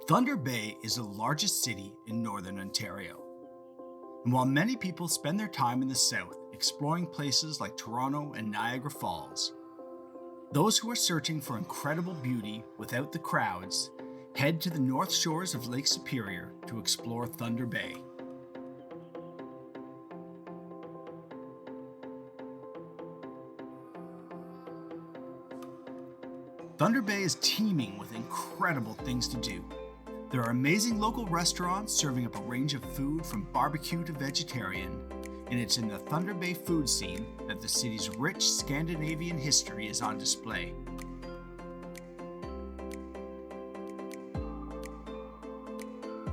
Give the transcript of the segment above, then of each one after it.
Thunder Bay is the largest city in northern Ontario. And while many people spend their time in the south exploring places like Toronto and Niagara Falls, those who are searching for incredible beauty without the crowds head to the north shores of Lake Superior to explore Thunder Bay. Thunder Bay is teeming with incredible things to do. There are amazing local restaurants serving up a range of food from barbecue to vegetarian, and it's in the Thunder Bay food scene that the city's rich Scandinavian history is on display.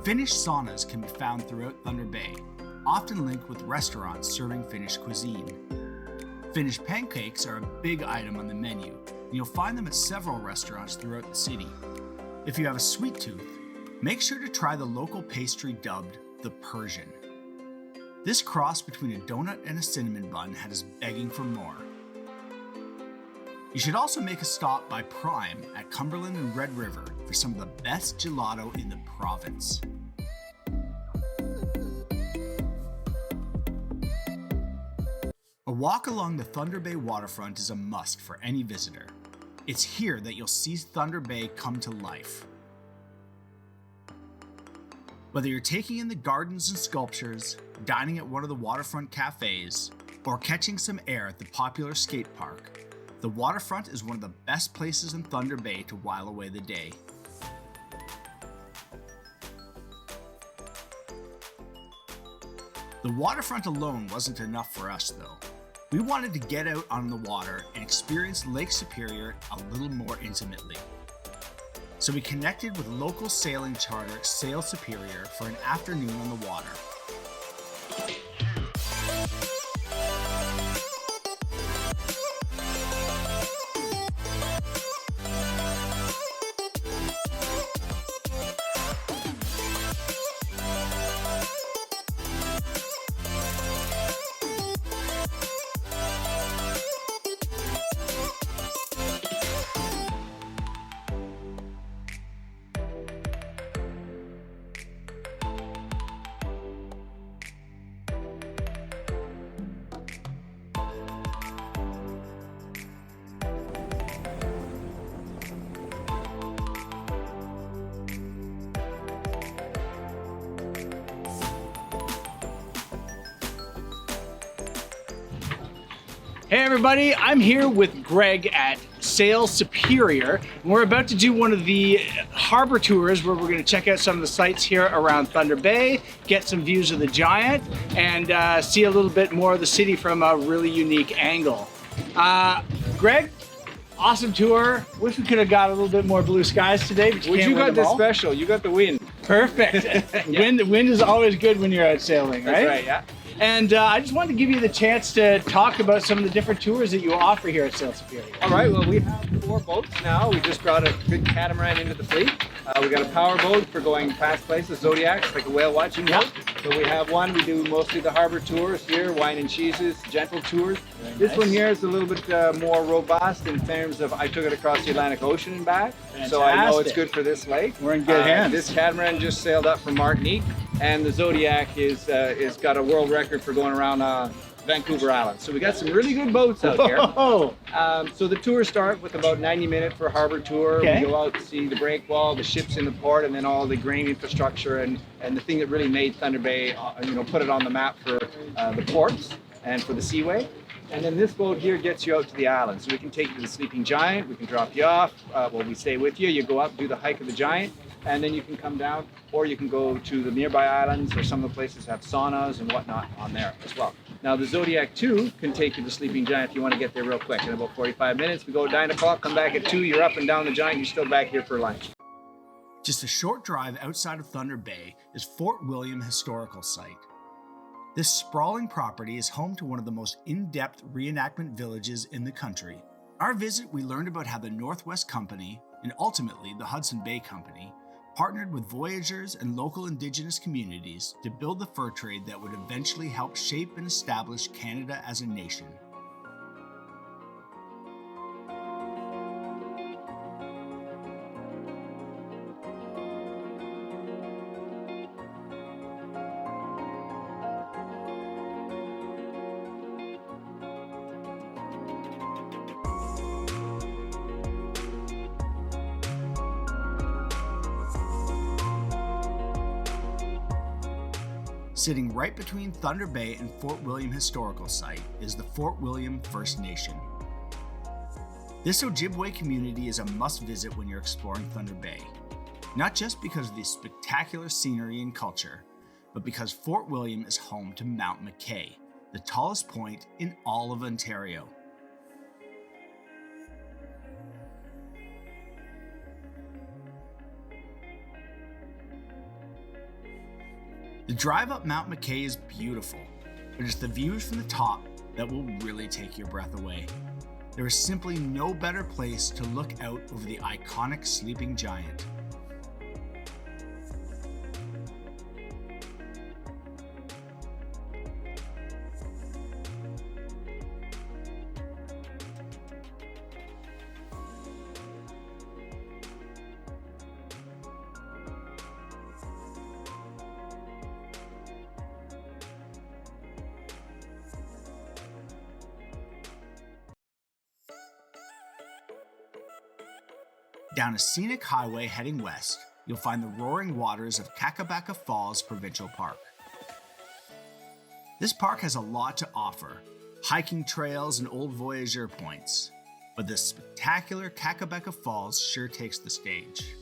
Finnish saunas can be found throughout Thunder Bay, often linked with restaurants serving Finnish cuisine. Finnish pancakes are a big item on the menu, and you'll find them at several restaurants throughout the city. If you have a sweet tooth, make sure to try the local pastry dubbed the Persian. This cross between a donut and a cinnamon bun had us begging for more. You should also make a stop by Prime at Cumberland and Red River for some of the best gelato in the province. A walk along the Thunder Bay waterfront is a must for any visitor. It's here that you'll see Thunder Bay come to life. Whether you're taking in the gardens and sculptures, dining at one of the waterfront cafes, or catching some air at the popular skate park, the waterfront is one of the best places in Thunder Bay to while away the day. The waterfront alone wasn't enough for us though. We wanted to get out on the water and experience Lake Superior a little more intimately. So we connected with local sailing charter Sail Superior for an afternoon on the water. Hey everybody, I'm here with Greg at Sail Superior. And we're about to do one of the harbor tours where we're going to check out some of the sites here around Thunder Bay, get some views of the Giant, and see a little bit more of the city from a really unique angle. Greg, awesome tour. Wish we could have got a little bit more blue skies today, but You got this special. You got the wind. Perfect. Yeah. Wind is always good when you're out sailing, right? That's right, yeah. And I just wanted to give you the chance to talk about some of the different tours that you offer here at Sail Superior. All right, well, we have 4 boats now. We just brought a big catamaran into the fleet. We got a power boat for going past places, Zodiacs, like a whale watching boat. So we have one, we do mostly the harbor tours here, wine and cheeses, gentle tours. This one here is a little bit more robust in terms of I took it across the Atlantic Ocean and back. Fantastic. So I know it's good for this lake. We're in good hands. This catamaran just sailed up from Martinique, and the Zodiac is got a world record for going around Vancouver Island. So we got some really good boats out here. So the tours start with about 90 minutes for a harbor tour. Okay. We go out to see the breakwall, the ships in the port, and then all the grain infrastructure and the thing that really made Thunder Bay, put it on the map for the ports and for the seaway. And then this boat here gets you out to the island. So we can take you to the Sleeping Giant, we can drop you off, we stay with you, you go up, do the hike of the Giant, and then you can come down, or you can go to the nearby islands, or some of the places have saunas and whatnot on there as well. Now the Zodiac 2 can take you to Sleeping Giant if you want to get there real quick. In about 45 minutes, we go at 9 o'clock, come back at 2, you're up and down the Giant, you're still back here for lunch. Just a short drive outside of Thunder Bay is Fort William Historical Site. This sprawling property is home to one of the most in-depth reenactment villages in the country. Our visit, we learned about how the Northwest Company, and ultimately the Hudson Bay Company, partnered with voyageurs and local Indigenous communities to build the fur trade that would eventually help shape and establish Canada as a nation. Sitting right between Thunder Bay and Fort William Historical Site is the Fort William First Nation. This Ojibwe community is a must-visit when you're exploring Thunder Bay, not just because of the spectacular scenery and culture, but because Fort William is home to Mount McKay, the tallest point in all of Ontario. The drive up Mount McKay is beautiful, but it's the views from the top that will really take your breath away. There is simply no better place to look out over the iconic sleeping giant. Down a scenic highway heading west, you'll find the roaring waters of Kakabaca Falls Provincial Park. This park has a lot to offer, hiking trails and old voyageur points, but the spectacular Kakabaca Falls sure takes the stage.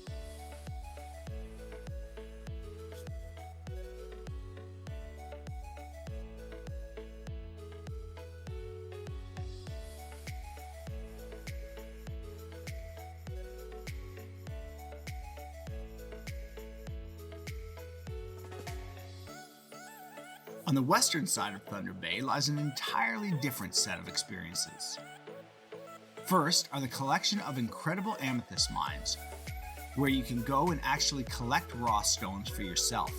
On the western side of Thunder Bay lies an entirely different set of experiences. First are the collection of incredible amethyst mines, where you can go and actually collect raw stones for yourself.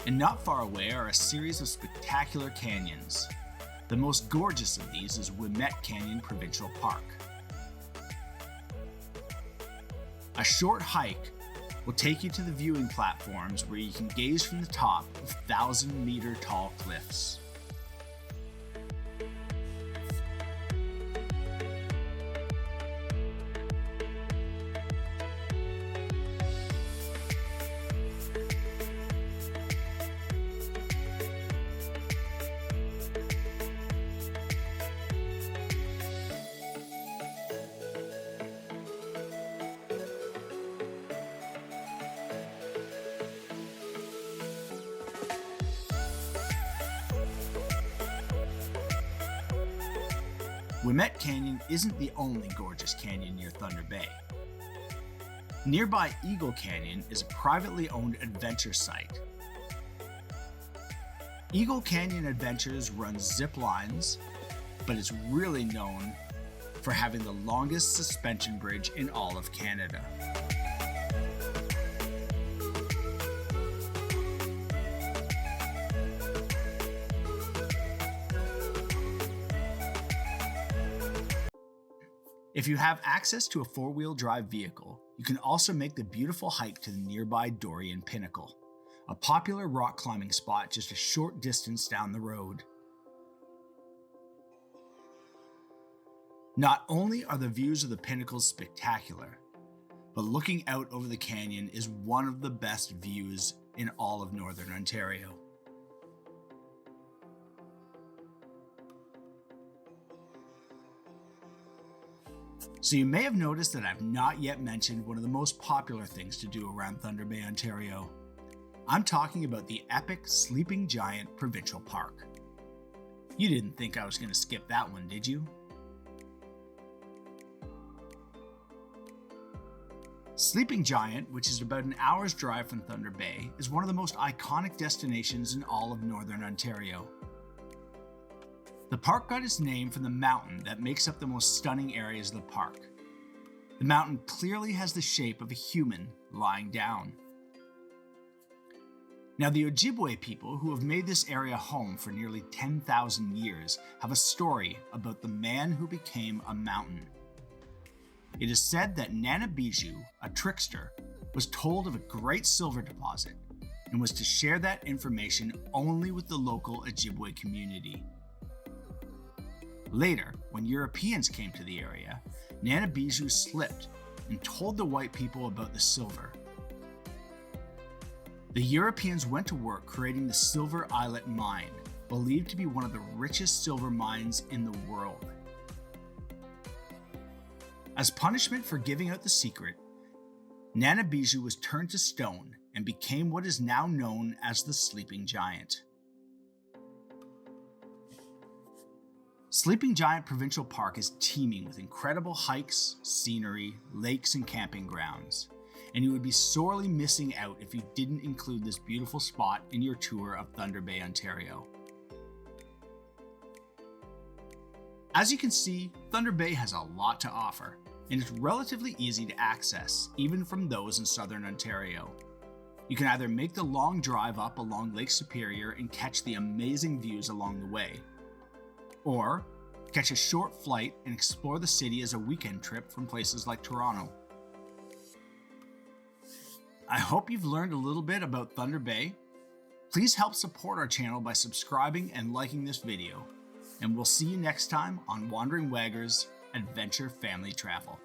And not far away are a series of spectacular canyons. The most gorgeous of these is Wilmette Canyon Provincial Park. A short hike will take you to the viewing platforms where you can gaze from the top of 1,000-meter tall cliffs. Wilmette Canyon isn't the only gorgeous canyon near Thunder Bay. Nearby Eagle Canyon is a privately owned adventure site. Eagle Canyon Adventures runs zip lines, but it's really known for having the longest suspension bridge in all of Canada. If you have access to a four-wheel drive vehicle, you can also make the beautiful hike to the nearby Dorian Pinnacle, a popular rock climbing spot just a short distance down the road. Not only are the views of the pinnacles spectacular, but looking out over the canyon is one of the best views in all of Northern Ontario. So you may have noticed that I've not yet mentioned one of the most popular things to do around Thunder Bay, Ontario. I'm talking about the epic Sleeping Giant Provincial Park. You didn't think I was going to skip that one, did you? Sleeping Giant, which is about an hour's drive from Thunder Bay, is one of the most iconic destinations in all of Northern Ontario. The park got its name from the mountain that makes up the most stunning areas of the park. The mountain clearly has the shape of a human lying down. Now, the Ojibwe people who have made this area home for nearly 10,000 years have a story about the man who became a mountain. It is said that Nana Bijou, a trickster, was told of a great silver deposit, and was to share that information only with the local Ojibwe community. Later, when Europeans came to the area, Nanabiju slipped and told the white people about the silver. The Europeans went to work creating the Silver Islet Mine, believed to be one of the richest silver mines in the world. As punishment for giving out the secret, Nanabiju was turned to stone and became what is now known as the Sleeping Giant. Sleeping Giant Provincial Park is teeming with incredible hikes, scenery, lakes, and camping grounds, and you would be sorely missing out if you didn't include this beautiful spot in your tour of Thunder Bay, Ontario. As you can see, Thunder Bay has a lot to offer, and it's relatively easy to access, even from those in southern Ontario. You can either make the long drive up along Lake Superior and catch the amazing views along the way, or catch a short flight and explore the city as a weekend trip from places like Toronto. I hope you've learned a little bit about Thunder Bay. Please help support our channel by subscribing and liking this video, and we'll see you next time on Wandering Waggers Adventure Family Travel.